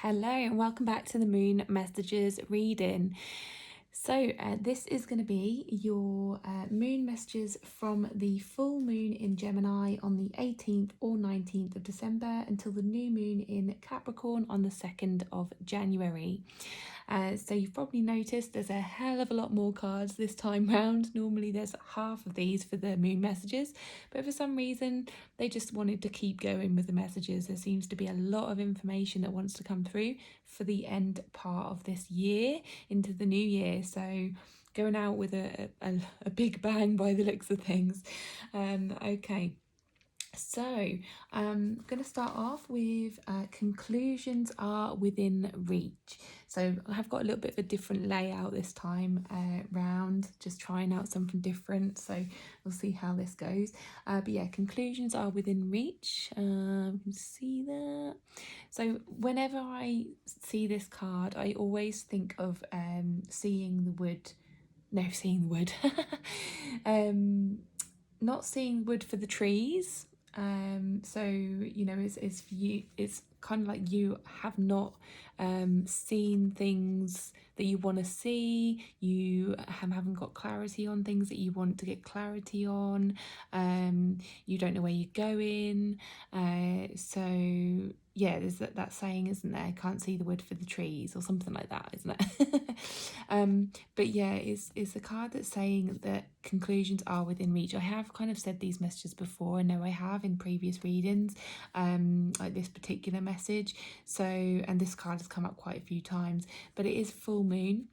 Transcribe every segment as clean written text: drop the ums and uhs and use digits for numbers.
Hello and welcome back to the Moon Messages reading. So this is going to be your moon messages from the full moon in Gemini on the 18th or 19th of December until the new moon in Capricorn on the 2nd of January. So you've probably noticed there's a hell of a lot more cards this time round. Normally there's half of these for the moon messages, but for some reason they just wanted to keep going with the messages. There seems to be a lot of information that wants to come through for the end part of this year into the new year. So going out with a big bang by the looks of things. Okay. So I'm going to start off with conclusions are within reach. So I have got a little bit of a different layout this time round, just trying out something different. So we'll see how this goes. But yeah, conclusions are within reach. You can see that. So whenever I see this card, I always think of seeing the wood. No, seeing the wood. Not seeing wood for the trees. So you know, it's for you, it's kind of like you have not seen things that you want to see. You haven't got clarity on things that you want to get clarity on. You don't know where you're going. So yeah, there's that saying, isn't there? Can't see the wood for the trees, or something like that, isn't it? But yeah, it's a card that's saying that conclusions are within reach. I have kind of said these messages before. I know I have in previous readings, like this particular message. So, and this card has come up quite a few times, but it is full moon,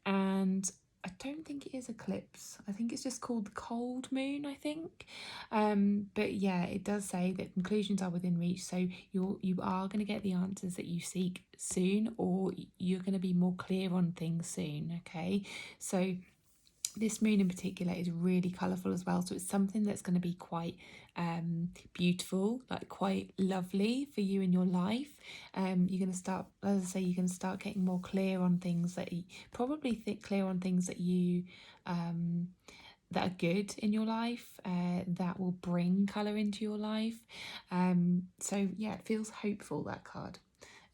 and I don't think it is eclipse. I think it's just called the cold moon, I think. But yeah, it does say that conclusions are within reach. So you are going to get the answers that you seek soon, or you're going to be more clear on things soon. Okay, so this moon in particular is really colourful as well, so it's something that's going to be quite beautiful, like quite lovely for you in your life. You're going to start, as I say, you're going to start getting more clear on things that you probably think clear on things that you that are good in your life, that will bring colour into your life. So yeah, it feels hopeful, that card.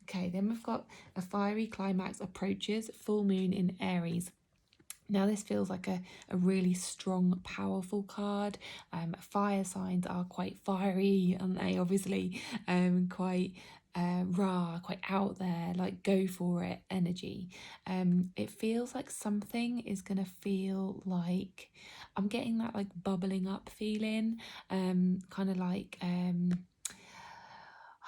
Okay, then we've got a fiery climax approaches, full moon in Aries. Now this feels like a really strong, powerful card. Fire signs are quite fiery, aren't they? Obviously, quite raw, quite out there, like go for it energy. It feels like something is gonna feel like, I'm getting that like bubbling up feeling, kind of like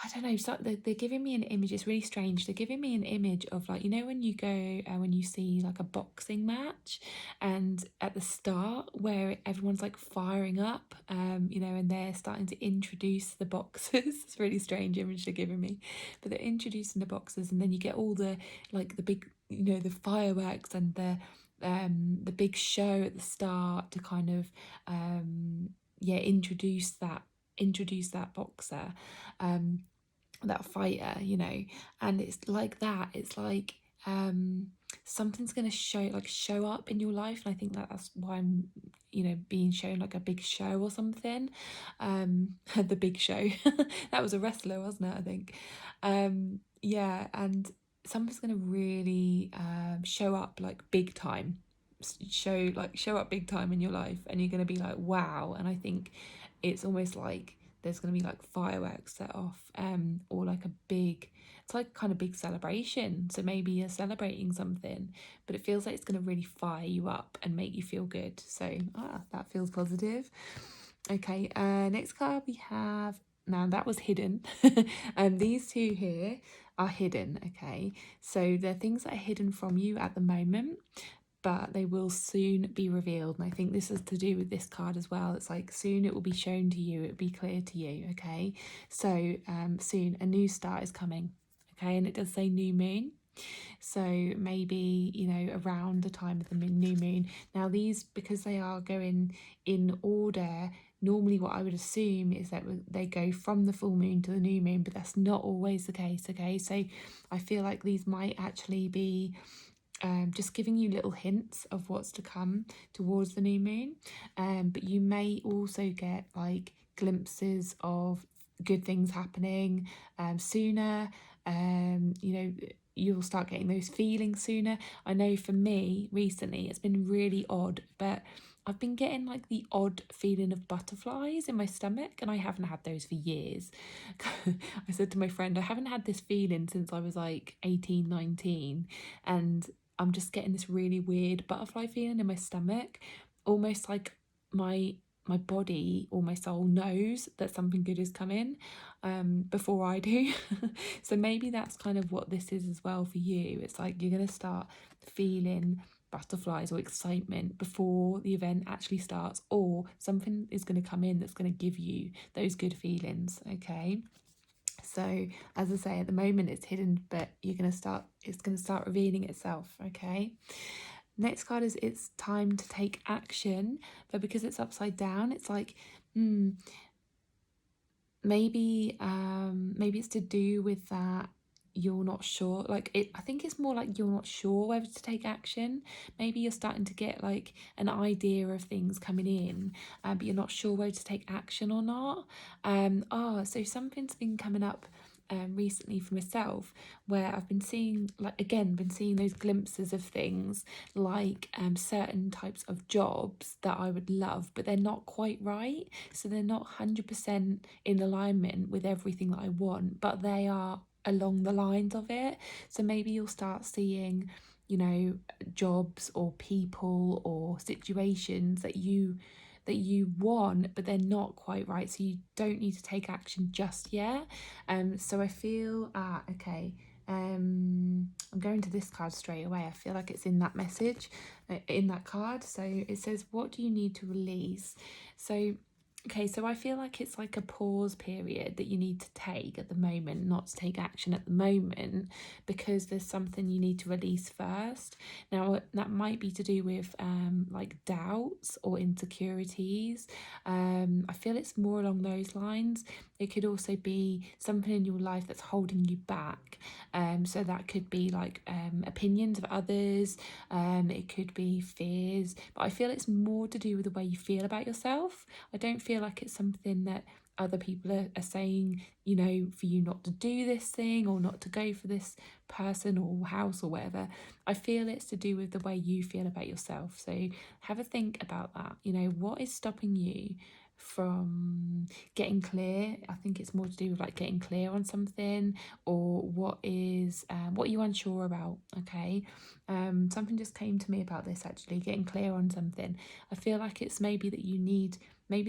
I don't know, so they're giving me an image. It's really strange. They're giving me an image of, like, you know, when you go when you see like a boxing match, and at the start where everyone's like firing up, you know, and they're starting to introduce the boxers. It's a really strange image they're giving me, but they're introducing the boxers, and then you get all the, like, the big, you know, the fireworks and the big show at the start to kind of yeah, introduce that boxer, that fighter, you know. And it's like that, it's like something's going to show up in your life, and I think that's why I'm, you know, being shown like a big show or something. The Big Show. That was a wrestler, wasn't it, I think. Yeah, and something's going to really show up like big time, show up big time in your life, and you're going to be like, wow. And I think it's almost like there's going to be like fireworks set off, or like a big, it's like kind of big celebration. So maybe you're celebrating something, but it feels like it's going to really fire you up and make you feel good. So that feels positive. Okay, next card we have, now that was hidden. These two here are hidden. Okay, so they're things that are hidden from you at the moment, but they will soon be revealed. And I think this is to do with this card as well. It's like soon it will be shown to you, it will be clear to you. Okay, so soon a new start is coming. Okay, and it does say new moon, so maybe, you know, around the time of the new moon. Now these, because they are going in order, normally what I would assume is that they go from the full moon to the new moon, but that's not always the case. Okay, so I feel like these might actually be just giving you little hints of what's to come towards the new moon, but you may also get like glimpses of good things happening sooner, you know, you'll start getting those feelings sooner. I know for me recently it's been really odd, but I've been getting like the odd feeling of butterflies in my stomach, and I haven't had those for years. I said to my friend, I haven't had this feeling since I was like 18, 19, and I'm just getting this really weird butterfly feeling in my stomach, almost like my my body or my soul knows that something good is coming before I do. So maybe that's kind of what this is as well for you. It's like you're going to start feeling butterflies or excitement before the event actually starts, or something is going to come in that's going to give you those good feelings. Okay, so as I say, at the moment it's hidden, but it's going to start revealing itself. Okay, next card is it's time to take action, but because it's upside down, it's like maybe it's to do with that you're not sure, like it I think it's more like you're not sure whether to take action. Maybe you're starting to get like an idea of things coming in, but you're not sure whether to take action or not. So something's been coming up recently for myself, where I've been seeing, like, again, been seeing those glimpses of things, like certain types of jobs that I would love, but they're not quite right. So they're not 100% in alignment with everything that I want, but they are along the lines of it. So maybe you'll start seeing, you know, jobs or people or situations that you want, but they're not quite right, so you don't need to take action just yet. So I feel okay, I'm going to this card straight away. I feel like it's in that message, in that card. So it says, what do you need to release? So okay, so I feel like it's like a pause period that you need to take at the moment, not to take action at the moment, because there's something you need to release first. Now, that might be to do with like doubts or insecurities. I feel it's more along those lines. It could also be something in your life that's holding you back. So that could be like opinions of others, it could be fears, but I feel it's more to do with the way you feel about yourself. I don't feel like it's something that other people are saying, you know, for you not to do this thing or not to go for this person or house or whatever. I feel it's to do with the way you feel about yourself. So have a think about that. You know, what is stopping you from getting clear? I think it's more to do with like getting clear on something, or what are you unsure about. Okay, something just came to me about this, actually, getting clear on something. I feel like it's maybe the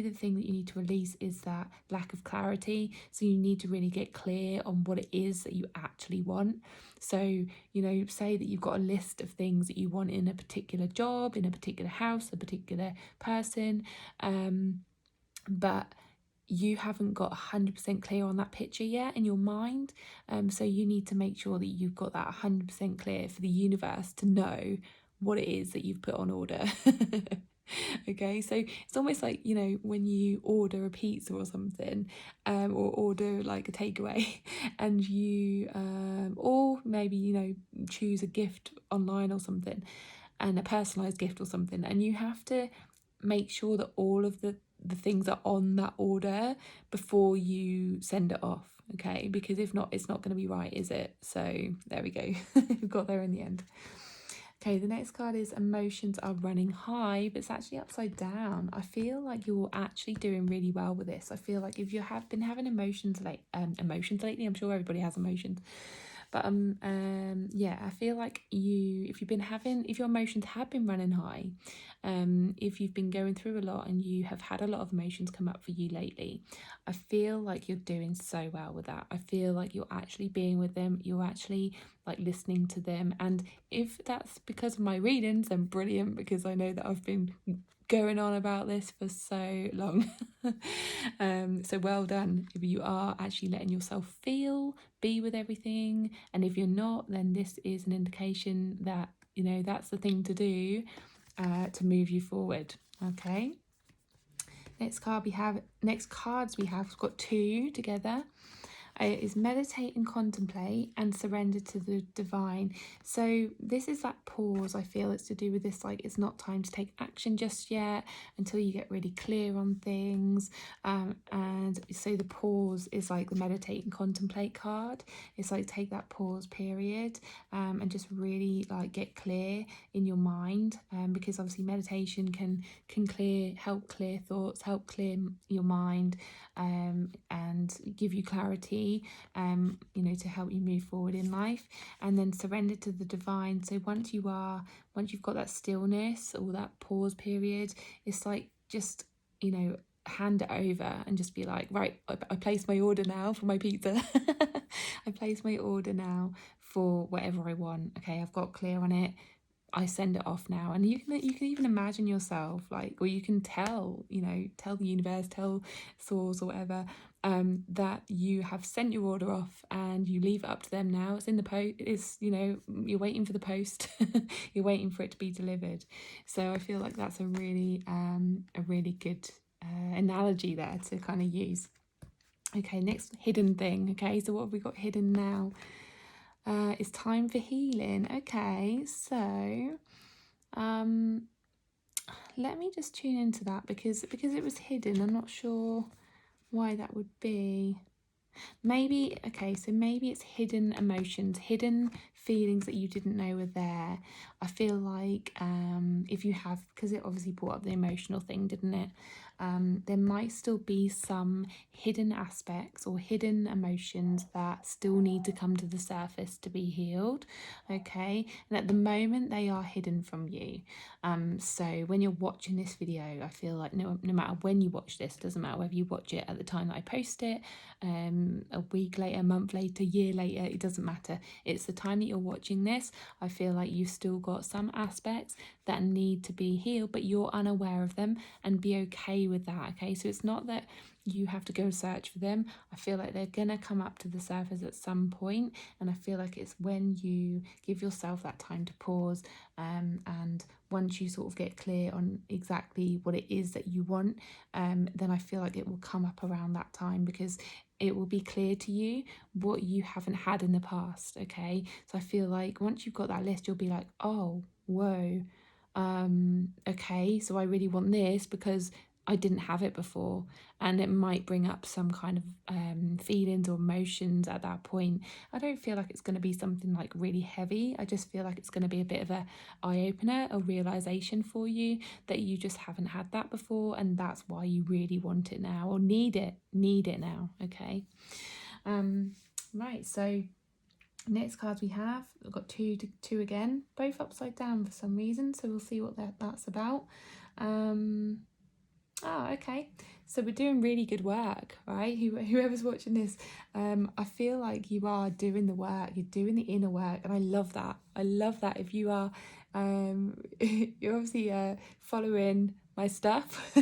thing that you need to release is that lack of clarity. So you need to really get clear on what it is that you actually want. So, you know, say that you've got a list of things that you want in a particular job, in a particular house, a particular person, but you haven't got 100% clear on that picture yet in your mind. So you need to make sure that you've got that 100% clear for the universe to know what it is that you've put on order. Okay, so it's almost like, you know, when you order a pizza or something, or order like a takeaway, and you or maybe, you know, choose a gift online or something, and a personalized gift or something, and you have to make sure that all of the things are on that order before you send it off. Okay, because if not, it's not going to be right, is it? So there we go. We've got there in the end. Okay, the next card is emotions are running high, but it's actually upside down. I feel like you're actually doing really well with this. I feel like if you have been having emotions lately, I'm sure everybody has emotions. But yeah, I feel like if your emotions have been running high, if you've been going through a lot and you have had a lot of emotions come up for you lately, I feel like you're doing so well with that. I feel like you're actually being with them, you're actually like listening to them. And if that's because of my readings, then brilliant, because I know that I've been going on about this for so long. So well done if you are actually letting yourself be with everything. And if you're not, then this is an indication that, you know, that's the thing to do to move you forward. Okay, next cards we have, we've got two together. is meditate and contemplate and surrender to the divine. So this is that pause. I feel it's to do with this, like, it's not time to take action just yet until you get really clear on things. And so the pause is like the meditate and contemplate card. It's like take that pause period, and just really like get clear in your mind, because obviously meditation can help clear thoughts, help clear your mind, and give you clarity, to help you move forward in life. And then surrender to the divine. So once you've got that stillness or that pause period, it's like just, hand it over and just be like, right, I place my order now for my pizza. I place my order now for whatever I want. Okay, I've got clear on it. I send it off now. And you can even imagine yourself, like, or you can tell the universe, tell source or whatever, that you have sent your order off and you leave it up to them now. It's in the post. It's, you're waiting for the post. You're waiting for it to be delivered. So I feel like that's a really good analogy there to kind of use. Okay, next hidden thing. Okay, so what have we got hidden now? It's time for healing. Okay, so let me just tune into that because it was hidden. I'm not sure why that would be. Maybe it's hidden emotions, hidden feelings that you didn't know were there. I feel like if you have, because it obviously brought up the emotional thing, didn't it? There might still be some hidden aspects or hidden emotions that still need to come to the surface to be healed. Okay, and at the moment they are hidden from you. So when you're watching this video, I feel like no matter when you watch this, doesn't matter whether you watch it at the time that I post it, a week later, a month later, year later, it doesn't matter. It's the time that you're watching this. I feel like you've still got some aspects that need to be healed, but you're unaware of them, and be okay with that. Okay, so it's not that you have to go search for them. I feel like they're gonna come up to the surface at some point, and I feel like it's when you give yourself that time to pause, and once you sort of get clear on exactly what it is that you want, then I feel like it will come up around that time, because it will be clear to you what you haven't had in the past. Okay, so I feel like once you've got that list, you'll be like, oh, whoa, okay, so I really want this because I didn't have it before, and it might bring up some kind of feelings or emotions at that point. I don't feel like it's going to be something like really heavy. I just feel like it's going to be a bit of a eye-opener, a realization for you that you just haven't had that before, and that's why you really want it now, or need it now. Okay, right, so next cards we have, we've got two again, both upside down for some reason, so we'll see what that's about. Okay, so we're doing really good work, right? Whoever's watching this, I feel like you are doing the work, you're doing the inner work, and I love that. If you are, you're obviously following my stuff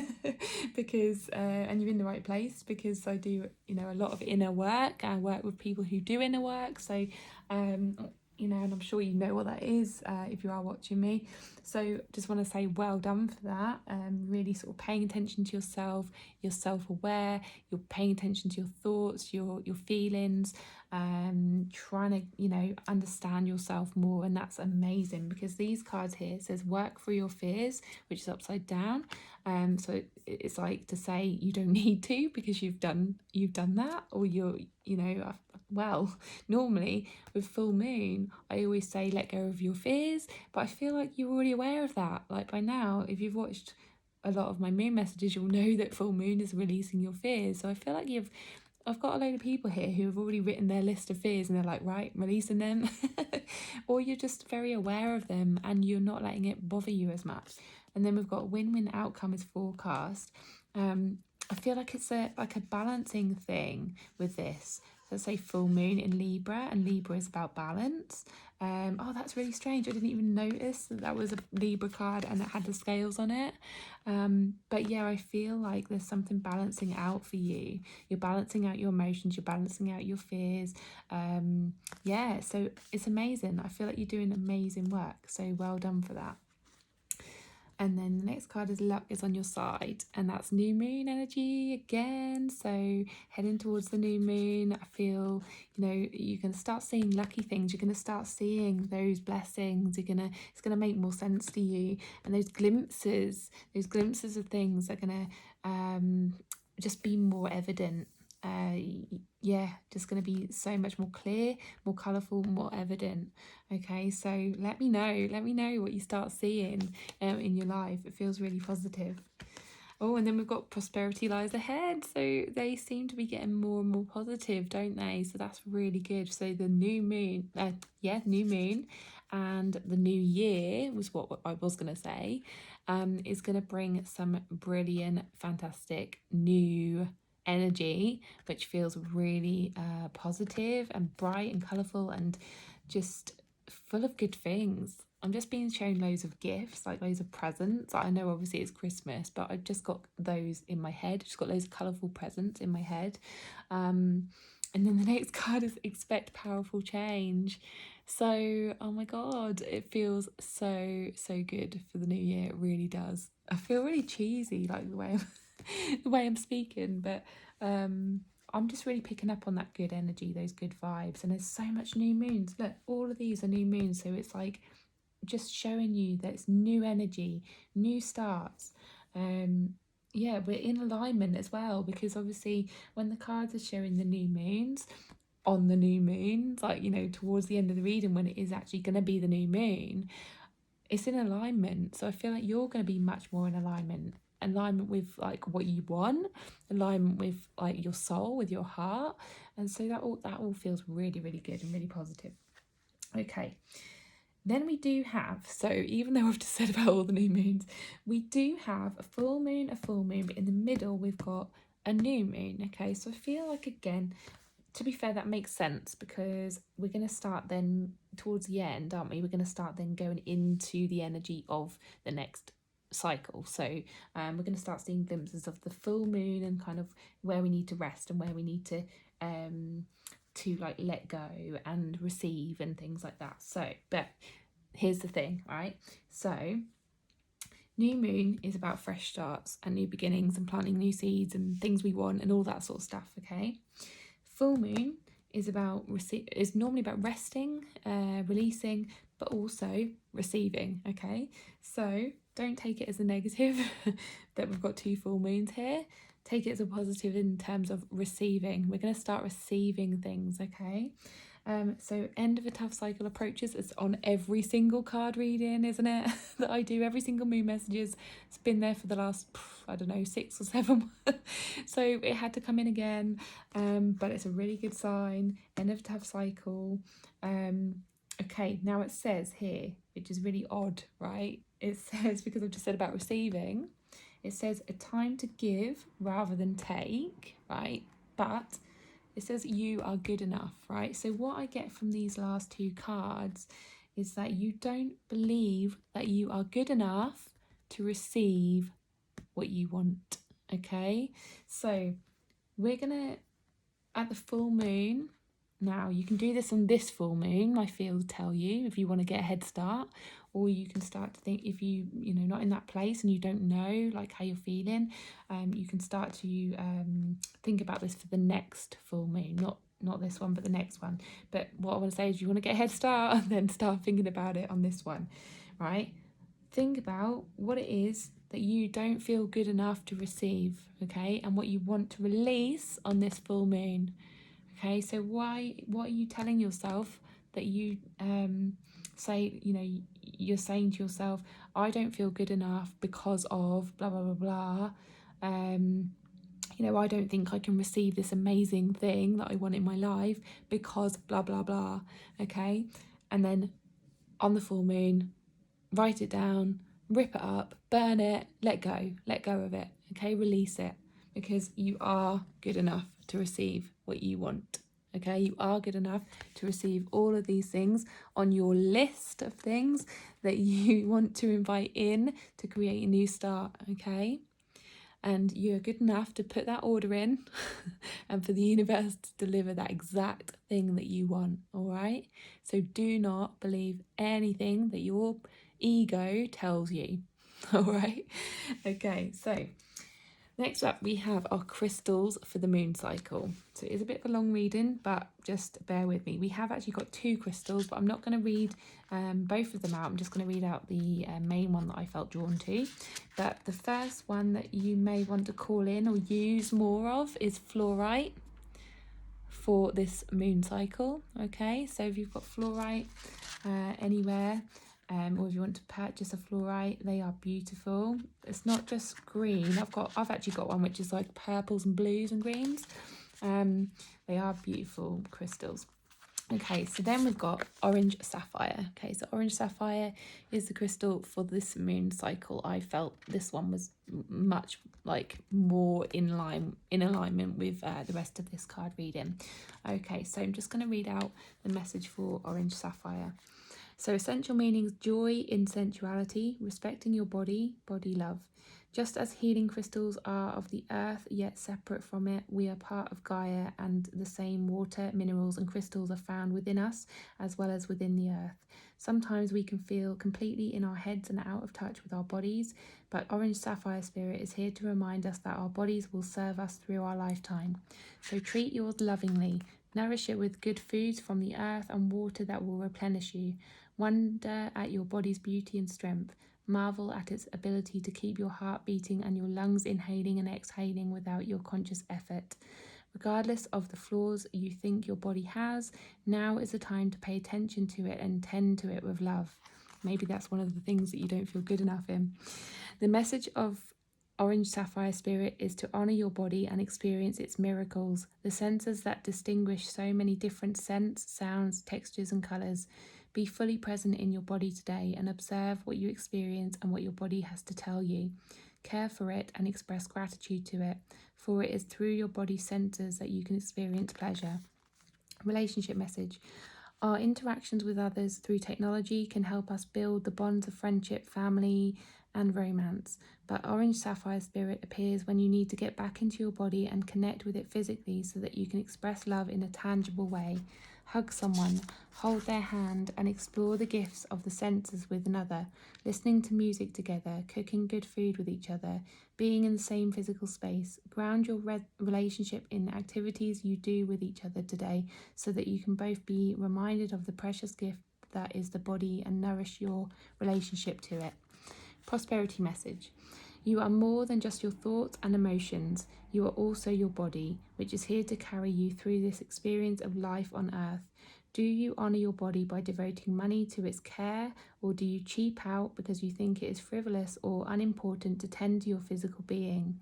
because and you're in the right place, because I do a lot of inner work. I work with people who do inner work, so and I'm sure you know what that is if you are watching me. So just want to say well done for that. Really sort of paying attention to yourself, you're self-aware, you're paying attention to your thoughts, your feelings, trying to understand yourself more, and that's amazing, because these cards here says work through your fears, which is upside down. So it's like to say you don't need to, because you've done that, or well, normally with full moon I always say let go of your fears, but I feel like you're already aware of that. Like by now, if you've watched a lot of my moon messages, you'll know that full moon is releasing your fears. So I feel like I've got a load of people here who have already written their list of fears, and they're like, right, releasing them. Or you're just very aware of them and you're not letting it bother you as much. And then we've got win-win outcome is forecast. I feel like it's a balancing thing with this. So say full moon in Libra, and Libra is about balance. Oh, that's really strange. I didn't even notice that was a Libra card and it had the scales on it. But yeah, I feel like there's something balancing out for you. You're balancing out your emotions, you're balancing out your fears. Yeah, so it's amazing. I feel like you're doing amazing work. So well done for that. And then the next card is luck is on your side, and that's new moon energy again. So heading towards the new moon, I feel, you're going to start seeing lucky things. You're going to start seeing those blessings. It's going to make more sense to you. And those glimpses of things are going to just be more evident. Just going to be so much more clear, more colourful, more evident. Okay, so let me know what you start seeing in your life. It feels really positive. Oh, and then we've got prosperity lies ahead. So they seem to be getting more and more positive, don't they? So that's really good. So the new moon, new moon, and the new year was what I was going to say, is going to bring some brilliant, fantastic new energy, which feels really positive and bright and colourful and just full of good things. I'm just being shown loads of gifts, like loads of presents. I know obviously it's Christmas, but I've just got those in my head. Just got loads of colourful presents in my head. And then the next card is expect powerful change. So, oh my God, it feels so good for the new year. It really does. I feel really cheesy, like the way I'm speaking, but I'm just really picking up on that good energy, those good vibes. And there's so much new moons. Look, all of these are new moons, so it's like just showing you that it's new energy, new starts. We're in alignment as well, because obviously when the cards are showing the new moons on the new moons, like, towards the end of the reading when it is actually going to be the new moon, it's in alignment. So I feel like you're going to be much more in alignment with like what you want, alignment with like your soul, with your heart. And so that all feels really, really good and really positive. Okay, then we do have, so even though I've just said about all the new moons, we do have a full moon, but in the middle we've got a new moon. Okay, so I feel like, again, to be fair, that makes sense, because we're going to start then towards the end, aren't we? We're going to start then going into the energy of the next cycle. So we're going to start seeing glimpses of the full moon and kind of where we need to rest and where we need to like let go and receive and things like that. So, but here's the thing, right? So new moon is about fresh starts and new beginnings and planting new seeds and things we want and all that sort of stuff. Okay, full moon is normally about resting, releasing, but also receiving. Okay, so don't take it as a negative that we've got two full moons here. Take it as a positive in terms of receiving. We're going to start receiving things. Okay, so end of a tough cycle approaches. It's on every single card reading, isn't it? That I do, every single moon messages. It's been there for the last, 6 or 7 months. So it had to come in again, but it's a really good sign. End of a tough cycle. Okay, now it says here, which is really odd, right? It says, because I've just said about receiving, it says a time to give rather than take, right? But it says you are good enough, right? So what I get from these last two cards is that you don't believe that you are good enough to receive what you want. Okay, so we're gonna, at the full moon, now you can do this on this full moon, my field tell you, if you want to get a head start, or you can start to think, if you not in that place and you don't know like how you're feeling, you can start to think about this for the next full moon, not this one but the next one. But what I want to say is, you want to get a head start and then start thinking about it on this one, right? Think about what it is that you don't feel good enough to receive, okay, and what you want to release on this full moon. Okay, so what are you telling yourself that you say, you're saying to yourself, I don't feel good enough because of blah blah blah blah, I don't think I can receive this amazing thing that I want in my life because blah blah blah. Okay, and then on the full moon, write it down, rip it up, burn it, let go of it. Okay, release it, because you are good enough to receive what you want. Okay, you are good enough to receive all of these things on your list of things that you want to invite in to create a new start. Okay, and you're good enough to put that order in and for the universe to deliver that exact thing that you want. All right, so do not believe anything that your ego tells you. All right. Okay, so next up we have our crystals for the moon cycle. So it is a bit of a long reading, but just bear with me. We have actually got 2 crystals, but I'm not going to read both of them out. I'm just going to read out the main one that I felt drawn to. But the first one that you may want to call in or use more of is fluorite for this moon cycle. Okay, so if you've got fluorite anywhere, or if you want to purchase a fluorite, they are beautiful. It's not just green. I've actually got one which is like purples and blues and greens. They are beautiful crystals. Okay, so then we've got orange sapphire. Okay, so orange sapphire is the crystal for this moon cycle. I felt this one was much more in alignment with the rest of this card reading. Okay, so I'm just going to read out the message for orange sapphire. So essential meanings: joy in sensuality, respecting your body love. Just as healing crystals are of the earth yet separate from it, we are part of Gaia, and the same water, minerals and crystals are found within us as well as within the earth. Sometimes we can feel completely in our heads and out of touch with our bodies, but orange sapphire spirit is here to remind us that our bodies will serve us through our lifetime. So treat yours lovingly, nourish it with good foods from the earth and water that will replenish you. Wonder at your body's beauty and strength. Marvel at its ability to keep your heart beating and your lungs inhaling and exhaling without your conscious effort. Regardless of the flaws you think your body has, now is the time to pay attention to it and tend to it with love. Maybe that's one of the things that you don't feel good enough in. The message of orange sapphire spirit is to honor your body and experience its miracles, the senses that distinguish so many different scents, sounds, textures and colors. Be fully present in your body today and observe what you experience and what your body has to tell you. Care for it and express gratitude to it, for it is through your body's senses that you can experience pleasure. Relationship message. Our interactions with others through technology can help us build the bonds of friendship, family, and romance. But orange sapphire spirit appears when you need to get back into your body and connect with it physically so that you can express love in a tangible way. Hug someone, hold their hand, and explore the gifts of the senses with another. Listening to music together, cooking good food with each other, being in the same physical space. Ground your relationship in activities you do with each other today so that you can both be reminded of the precious gift that is the body and nourish your relationship to it. Prosperity message. You are more than just your thoughts and emotions. You are also your body, which is here to carry you through this experience of life on earth. Do you honour your body by devoting money to its care, or do you cheap out because you think it is frivolous or unimportant to tend to your physical being?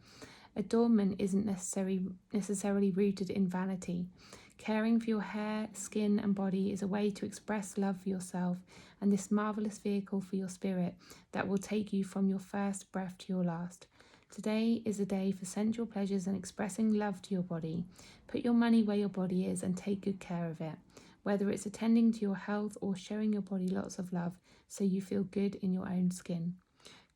Adornment isn't necessarily rooted in vanity. Caring for your hair, skin and body is a way to express love for yourself and this marvellous vehicle for your spirit that will take you from your first breath to your last. Today is a day for sensual pleasures and expressing love to your body. Put your money where your body is and take good care of it, whether it's attending to your health or showing your body lots of love so you feel good in your own skin.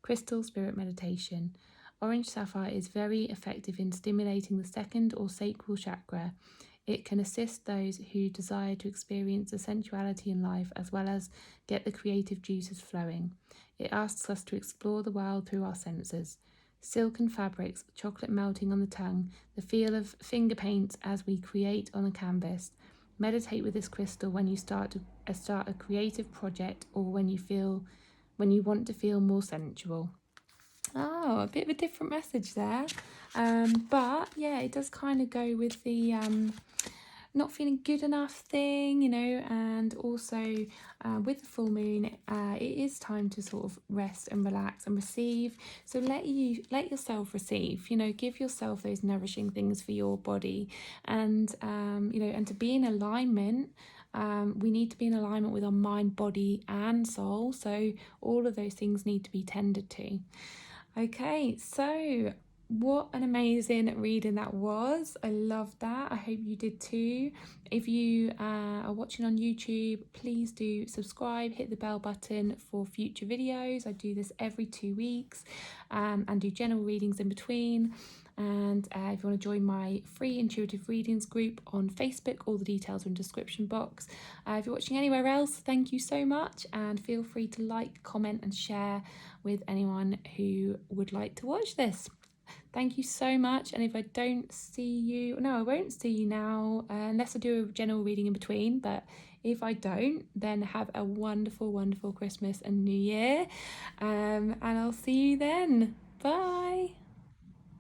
Crystal Spirit Meditation. Orange sapphire is very effective in stimulating the second or sacral chakra. It can assist those who desire to experience the sensuality in life as well as get the creative juices flowing. It asks us to explore the world through our senses. Silken fabrics, chocolate melting on the tongue, the feel of finger paints as we create on a canvas. Meditate with this crystal when you start a creative project or when you want to feel more sensual. Oh, a bit of a different message there. But yeah, it does kind of go with the not feeling good enough thing, and also with the full moon, it is time to sort of rest and relax and receive. So let yourself receive, give yourself those nourishing things for your body, and and to be in alignment. We need to be in alignment with our mind, body and soul, so all of those things need to be tended to. Okay, so what an amazing reading that was. I loved that. I hope you did too. If you are watching on YouTube, please do subscribe, hit the bell button for future videos. I do this every 2 weeks and do general readings in between. And if you want to join my free intuitive readings group on Facebook, all the details are in the description box. If you're watching anywhere else, thank you so much, and feel free to like, comment and share with anyone who would like to watch this. Thank you so much, and if I don't see you, no, I won't see you now unless I do a general reading in between, but if I don't, then have a wonderful, wonderful Christmas and New Year, and I'll see you then. Bye.